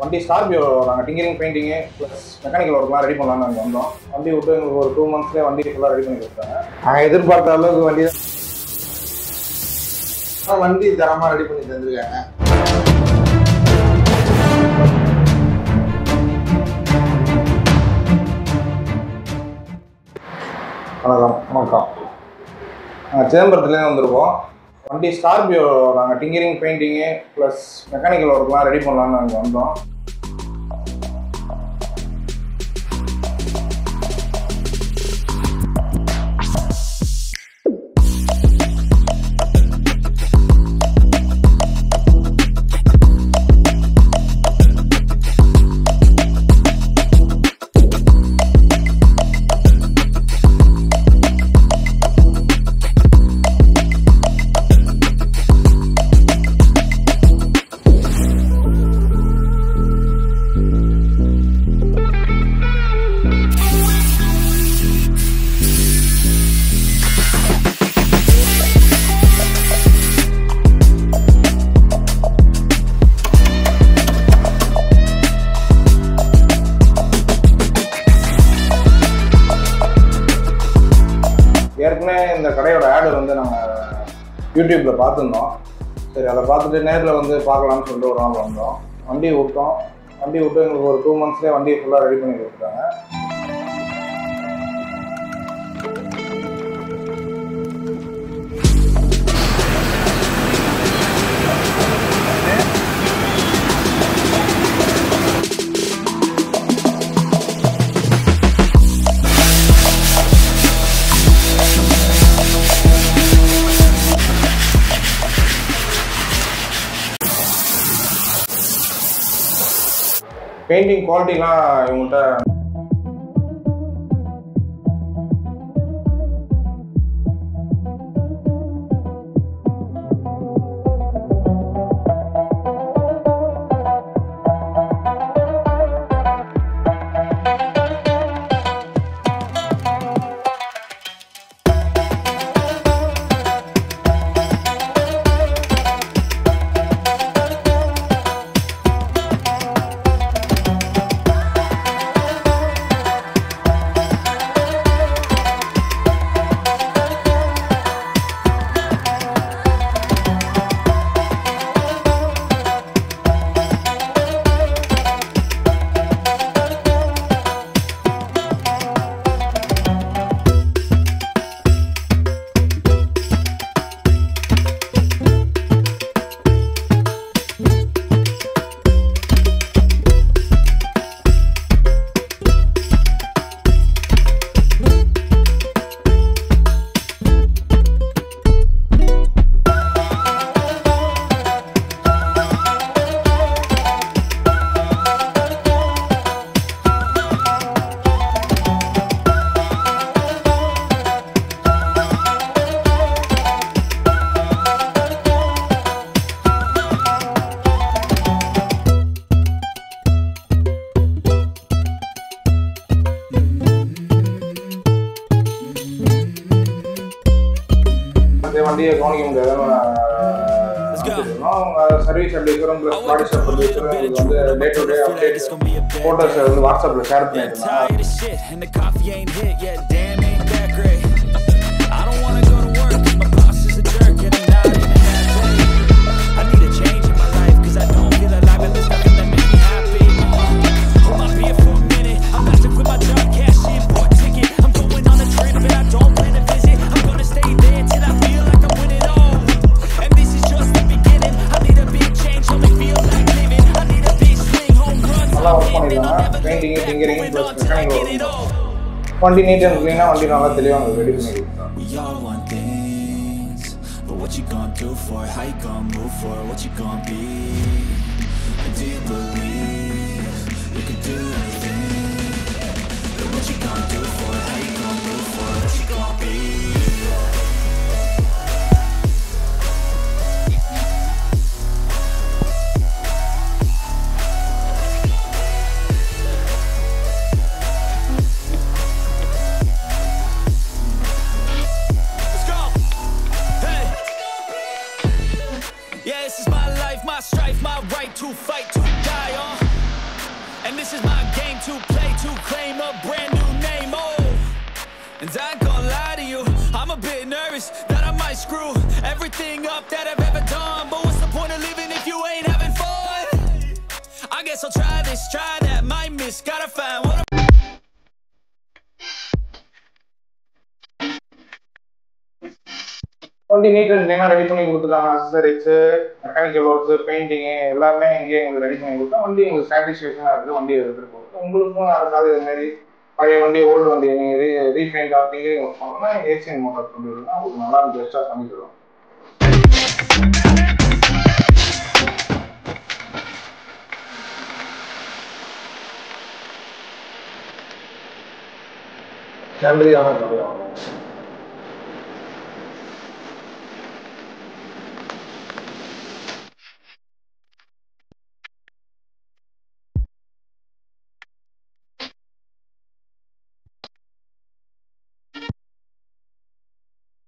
வண்டி ஸ்கார்பியோ நாங்கள் tinkering painting plus mechanical ஒர்க்லாம் ரெடி பண்ணலாம்னு நாங்கள் வந்தோம். வண்டி விட்டு எங்களுக்கு ஒரு 2 monthsலேயே வண்டி ஃபுல்லாக ரெடி பண்ணி கொடுத்தாங்க. நாங்கள் எதிர்பார்த்த அளவுக்கு வண்டி தரமாக ரெடி பண்ணி தந்துருக்காங்க. வணக்கம். நாங்கள் சிதம்பரத்துலேருந்து வந்திருக்கோம். வண்டி ஸ்கார்பியோ நாங்கள் டிங்கரிங் பெயிண்டிங்கு ப்ளஸ் மெக்கானிக்கல் ஒர்க்லாம் ரெடி பண்ணலாம்னு நாங்கள் வந்தோம். ஏற்கனவே இந்த கடையோட ஆடு வந்து நாங்கள் யூடியூப்பில் பார்த்துருந்தோம். சரி, அதை பார்த்துட்டு நேரில் வந்து பார்க்கலான்னு சொல்லிட்டு ஒரு நாள் வந்தோம். வண்டி விட்டு எங்களுக்கு ஒரு 2 monthsலேயே வண்டி ஃபுல்லாக ரெடி பண்ணி கொடுத்துட்டாங்க. பெயிண்டிங் குவாலிட்டிலாம் இவங்கள்ட்ட வண்டியை கவனிக்க முடியாது. சர்வீஸ் அட்வைசரும் ப்ளஸ் பாடி ஷாப் அட்வைசரும் வந்து டே டு டே அப்டேட் ஃபோட்டோஸை வந்து வாட்ஸ்அப்பில் ஷேர் பண்ணியிருந்தாங்க. பெயிண்டிங் டிங்கரிங் ப்ளஸ் மெக்கானிக்கல் வண்டி நீட் அண்ட் க்ளீனாக வண்டி நல்லா தெளிவாக ரெடி பண்ணி கொடுத்தாங்க. Yeah, this is my life, my strife, my right to fight, to die on. This is my game to play, to claim a brand new name. Oh, and I ain't gonna lie to you, I'm a bit nervous that I might screw everything up that I've ever done. But what's the point of living if you ain't having fun? I guess I'll try this, try that, might miss, gotta find what வண்டி NEET and க்ளீனாக ready பண்ணி கொடுத்துருக்காங்க. Accessories, mechanical works, painting எல்லாமே இங்கேயே எங்களுக்கு ready பண்ணி கொடுத்தா வண்டி எங்களுக்கு சாட்டிஸ்ஃபேக்ஷனாக இருக்குது. வண்டி எடுத்துகிட்டு போகிறது உங்களுக்கும் அதுக்காக இதுமாரி பழைய வண்டி ஓல்டு வண்டி நீங்கள் ரீஃபைண்ட் ஆகிட்டீங்க சொன்னோம்னா ஏசியன் மோட்டார் கொண்டு வருதுன்னா உங்களுக்கு நல்லா பெஸ்ட்டாக பண்ணி தருவோம். நன்றி, வணக்கம்.